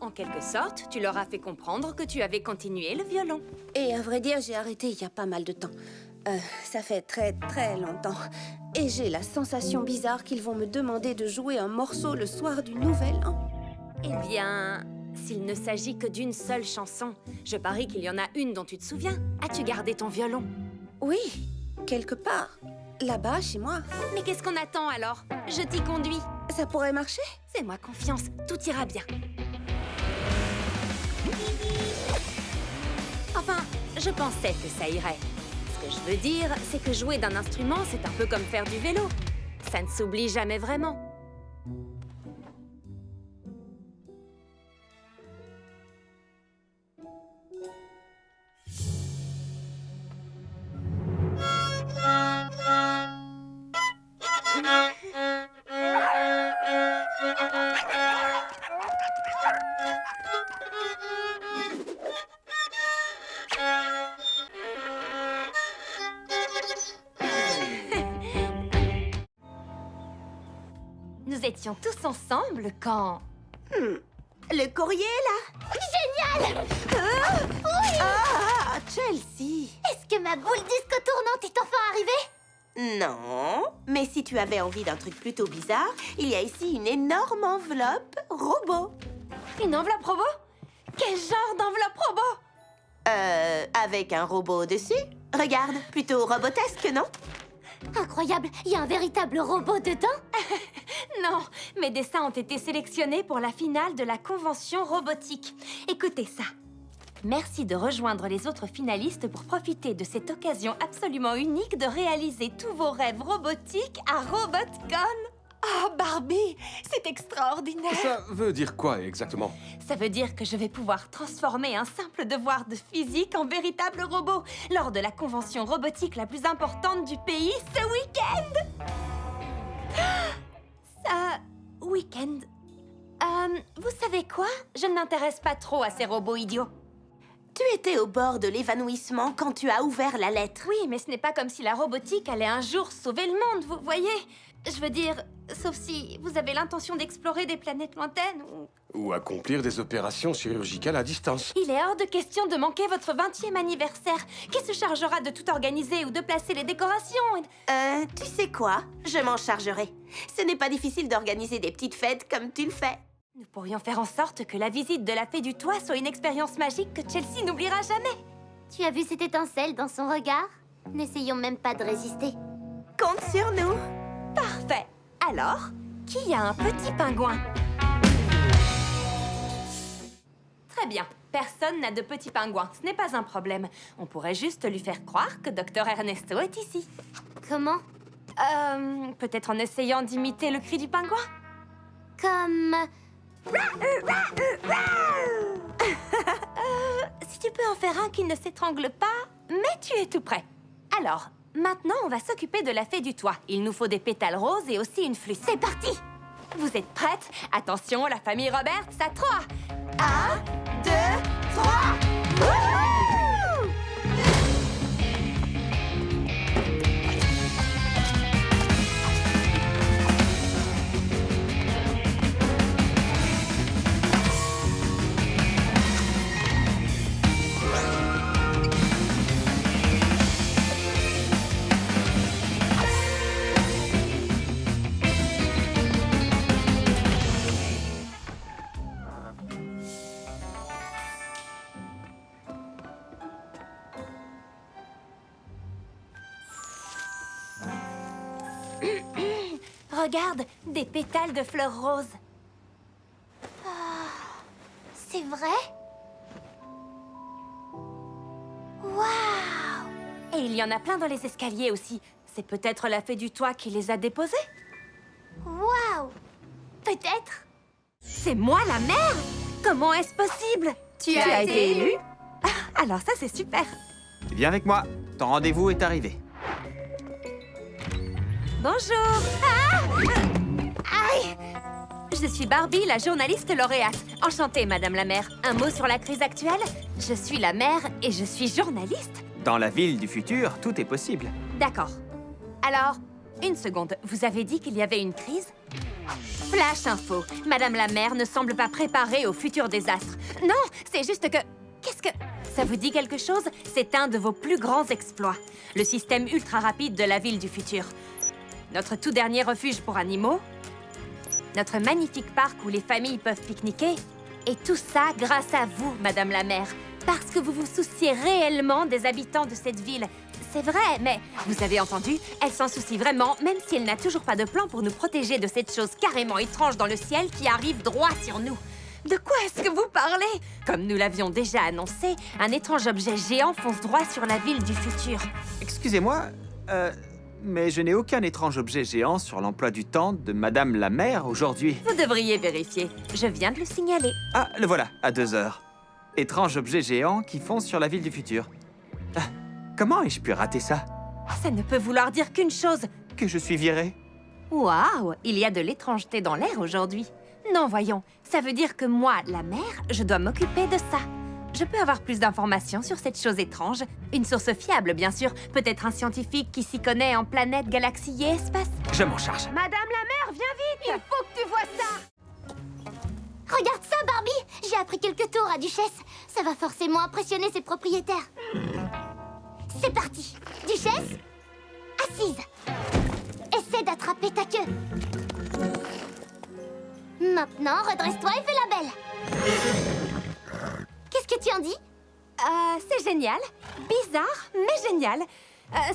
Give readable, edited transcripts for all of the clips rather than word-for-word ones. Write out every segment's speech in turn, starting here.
en quelque sorte, tu leur as fait comprendre que tu avais continué le violon. Et à vrai dire, j'ai arrêté il y a pas mal de temps. Ça fait très longtemps. Et j'ai la sensation bizarre qu'ils vont me demander de jouer un morceau le soir du Nouvel An. Eh bien, s'il ne s'agit que d'une seule chanson, je parie qu'il y en a une dont tu te souviens. As-tu gardé ton violon? Oui, quelque part. Là-bas, chez moi. Mais qu'est-ce qu'on attend alors? Je t'y conduis. Ça pourrait marcher? Fais-moi confiance, tout ira bien. Enfin, je pensais que ça irait. Ce que je veux dire, c'est que jouer d'un instrument, c'est un peu comme faire du vélo. Ça ne s'oublie jamais vraiment. Nous étions tous ensemble quand... Le courrier, là? Génial! Oui! Ah, Chelsea! Est-ce que ma boule disco tournante est enfin arrivée? Non, mais si tu avais envie d'un truc plutôt bizarre, il y a ici une énorme enveloppe robot. Une enveloppe robot? Quel genre d'enveloppe robot? Avec un robot dessus. Regarde, plutôt robotesque, non? Incroyable, il y a un véritable robot dedans? Non, mes dessins ont été sélectionnés pour la finale de la convention robotique. Écoutez ça. Merci de rejoindre les autres finalistes pour profiter de cette occasion absolument unique de réaliser tous vos rêves robotiques à RobotCon. Oh, Barbie, c'est extraordinaire! Ça veut dire quoi exactement? Ça veut dire que je vais pouvoir transformer un simple devoir de physique en véritable robot lors de la convention robotique la plus importante du pays ce week-end. Week-end. Vous savez quoi? Je ne m'intéresse pas trop à ces robots idiots. Tu étais au bord de l'évanouissement quand tu as ouvert la lettre. Oui, mais ce n'est pas comme si la robotique allait un jour sauver le monde, vous voyez? Je veux dire, sauf si vous avez l'intention d'explorer des planètes lointaines ou... Ou accomplir des opérations chirurgicales à distance. Il est hors de question de manquer votre 20e anniversaire. Qui se chargera de tout organiser ou de placer les décorations? Tu sais quoi? Je m'en chargerai. Ce n'est pas difficile d'organiser des petites fêtes comme tu le fais. Nous pourrions faire en sorte que la visite de la Fée du Toit soit une expérience magique que Chelsea n'oubliera jamais. Tu as vu cette étincelle dans son regard? N'essayons même pas de résister. Compte sur nous. Parfait. Alors, qui a un petit pingouin? Très bien. Personne n'a de petit pingouin. Ce n'est pas un problème. On pourrait juste lui faire croire que Dr Ernesto est ici. Comment? Peut-être en essayant d'imiter le cri du pingouin? Comme... Si tu peux en faire un qui ne s'étrangle pas, mais tu es tout prêt. Alors, maintenant, on va s'occuper de la Fée du Toit. Il nous faut des pétales roses et aussi une flûte. C'est parti! Vous êtes prêtes? Attention, la famille Roberts, à 3. 1, 2, 3. Regarde, des pétales de fleurs roses. C'est vrai? Waouh! Et il y en a plein dans les escaliers aussi. C'est peut-être la Fée du Toit qui les a déposés? Waouh! Peut-être? C'est moi la mère? Comment est-ce possible? Tu as été élue? Alors ça, c'est super. Viens avec moi, ton rendez-vous est arrivé. Bonjour. Aïe! Je suis Barbie, la journaliste lauréate. Enchantée, Madame la maire. Un mot sur la crise actuelle? Je suis la maire et je suis journaliste. Dans la ville du futur, tout est possible. D'accord. Alors, une seconde. Vous avez dit qu'il y avait une crise? Flash info. Madame la mère ne semble pas préparée au futur désastre. Non, c'est juste que... Qu'est-ce que... Ça vous dit quelque chose? C'est un de vos plus grands exploits. Le système ultra rapide de la ville du futur. Notre tout dernier refuge pour animaux. Notre magnifique parc où les familles peuvent pique-niquer. Et tout ça grâce à vous, Madame la mère. Parce que vous vous souciez réellement des habitants de cette ville. C'est vrai, mais vous avez entendu, elle s'en soucie vraiment, même si elle n'a toujours pas de plan pour nous protéger de cette chose carrément étrange dans le ciel qui arrive droit sur nous. De quoi est-ce que vous parlez? Comme nous l'avions déjà annoncé, un étrange objet géant fonce droit sur la ville du futur. Excusez-moi, mais je n'ai aucun étrange objet géant sur l'emploi du temps de Madame la mère aujourd'hui. Vous devriez vérifier. Je viens de le signaler. Ah, le voilà, à 2 heures. Étrange objet géant qui fonce sur la ville du futur. Ah, comment ai-je pu rater ça? Ça ne peut vouloir dire qu'une chose. Que je suis viré? Waouh, il y a de l'étrangeté dans l'air aujourd'hui. Non, voyons, ça veut dire que moi, la mère, je dois m'occuper de ça. Je peux avoir plus d'informations sur cette chose étrange. Une source fiable, bien sûr. Peut-être un scientifique qui s'y connaît en planète, galaxie et espace. Je m'en charge. Madame la mère, viens vite! Il faut que tu vois ça! Regarde ça, Barbie! J'ai appris quelques tours à Duchesse. Ça va forcément impressionner ses propriétaires. C'est parti! Duchesse, assise. Essaie d'attraper ta queue. Maintenant, redresse-toi et fais la belle. Qu'est-ce que tu en dis? C'est génial. Bizarre, mais génial.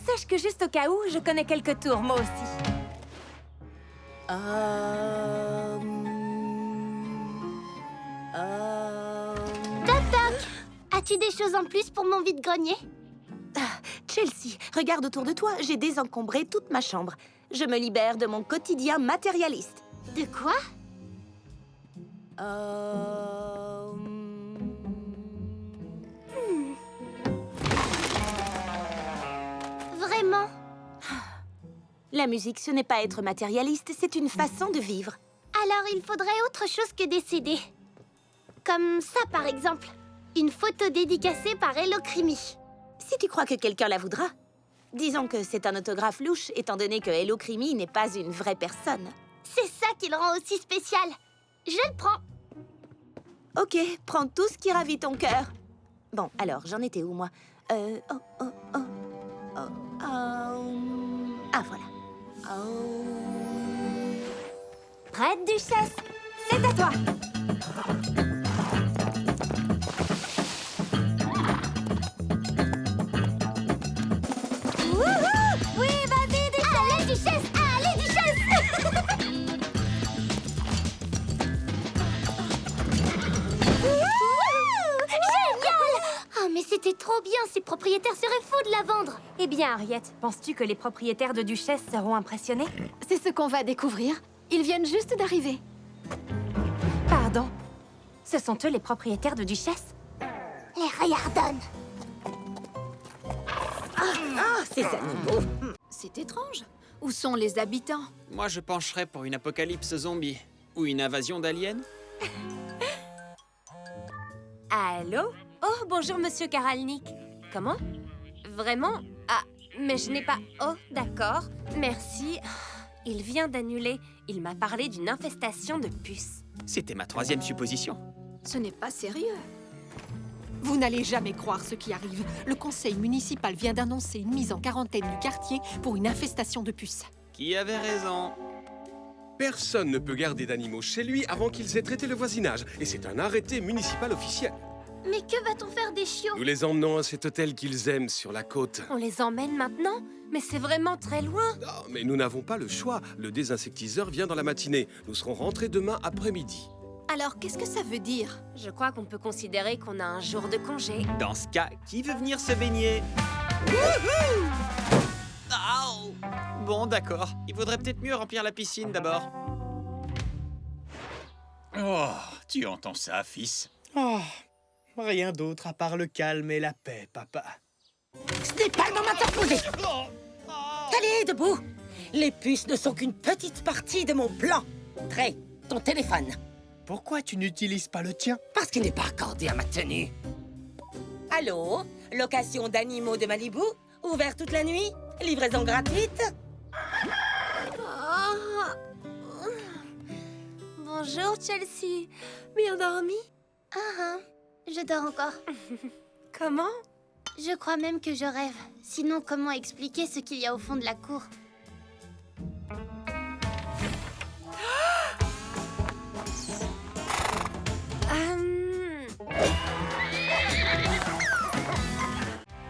Sache que juste au cas où, je connais quelques tours, moi aussi. Toc toc! As-tu des choses en plus pour mon vide-grenier? Chelsea, regarde autour de toi, j'ai désencombré toute ma chambre. Je me libère de mon quotidien matérialiste. De quoi? Vraiment? La musique, ce n'est pas être matérialiste, c'est une façon de vivre. Alors il faudrait autre chose que des CD. Comme ça, par exemple. Une photo dédicacée par Hello Creamy. Si tu crois que quelqu'un la voudra. Disons que c'est un autographe louche, étant donné que Hello Creamy n'est pas une vraie personne. C'est ça qui le rend aussi spécial. Je le prends. Ok, prends tout ce qui ravit ton cœur. Bon, alors, j'en étais où, moi? Ah, voilà. Prête, Duchesse? C'est à toi. Wouhou! Oui, vas-y, Duchesse! Allez, Duchesse! Allez, Duchesse! Wouhou! Génial! Oh, mais c'était trop bien! Ces propriétaires seraient fous de la vendre! Eh bien, Harriet, penses-tu que les propriétaires de Duchesse seront impressionnés? C'est ce qu'on va découvrir. Ils viennent juste d'arriver. Pardon. Ce sont eux les propriétaires de Duchesse? Les Riordan! Ces animaux! C'est étrange. Où sont les habitants? Moi, je pencherais pour une apocalypse zombie. Ou une invasion d'aliens. Allô? Oh, bonjour, monsieur Karalnik. Comment? Vraiment? Ah, mais je n'ai pas... Oh, d'accord. Merci. Il vient d'annuler. Il m'a parlé d'une infestation de puces. C'était ma 3e supposition. Ce n'est pas sérieux. Vous n'allez jamais croire ce qui arrive. Le conseil municipal vient d'annoncer une mise en quarantaine du quartier pour une infestation de puces. Qui avait raison? Personne ne peut garder d'animaux chez lui avant qu'ils aient traité le voisinage. Et c'est un arrêté municipal officiel. Mais que va-t-on faire des chiots? Nous les emmenons à cet hôtel qu'ils aiment sur la côte. On les emmène maintenant? Mais c'est vraiment très loin. Non, mais nous n'avons pas le choix. Le désinsectiseur vient dans la matinée. Nous serons rentrés demain après-midi. Alors, qu'est-ce que ça veut dire? Je crois qu'on peut considérer qu'on a un jour de congé. Dans ce cas, qui veut venir se baigner? Au! Bon, d'accord. Il vaudrait peut-être mieux remplir la piscine d'abord. Oh, tu entends ça, fils? Oh, rien d'autre à part le calme et la paix, papa. Ce n'est pas le moment de t'opposer. Allez, debout. Les puces ne sont qu'une petite partie de mon plan. Trey, ton téléphone. Pourquoi tu n'utilises pas le tien? Parce qu'il n'est pas accordé à ma tenue. Allô? Location d'animaux de Malibu? Ouvert toute la nuit? Livraison gratuite? Bonjour, Chelsea. Bien dormi? Je dors encore. Comment? Je crois même que je rêve. Sinon, comment expliquer ce qu'il y a au fond de la cour?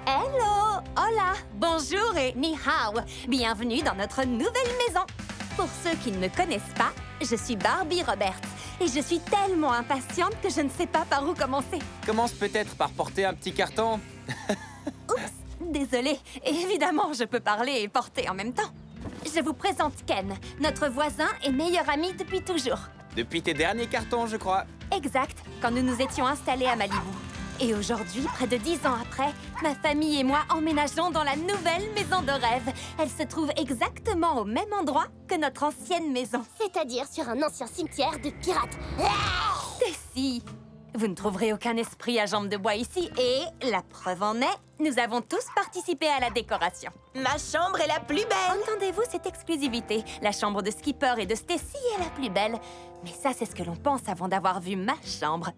Hello, hola, bonjour et ni hao. Bienvenue dans notre nouvelle maison. Pour ceux qui ne me connaissent pas, je suis Barbie Roberts et je suis tellement impatiente que je ne sais pas par où commencer. Commence peut-être par porter un petit carton. Oups, désolée. Évidemment, je peux parler et porter en même temps. Je vous présente Ken, notre voisin et meilleur ami depuis toujours. Depuis tes derniers cartons, je crois. Exact, quand nous nous étions installés à Malibu. Et aujourd'hui, près de 10 ans après, ma famille et moi emménageons dans la nouvelle maison de rêve. Elle se trouve exactement au même endroit que notre ancienne maison. C'est-à-dire sur un ancien cimetière de pirates. Si, vous ne trouverez aucun esprit à jambes de bois ici. Et la preuve en est, nous avons tous participé à la décoration. Ma chambre est la plus belle. Entendez-vous cette exclusivité? La chambre de Skipper et de Stacy est la plus belle. Mais ça, c'est ce que l'on pense avant d'avoir vu ma chambre.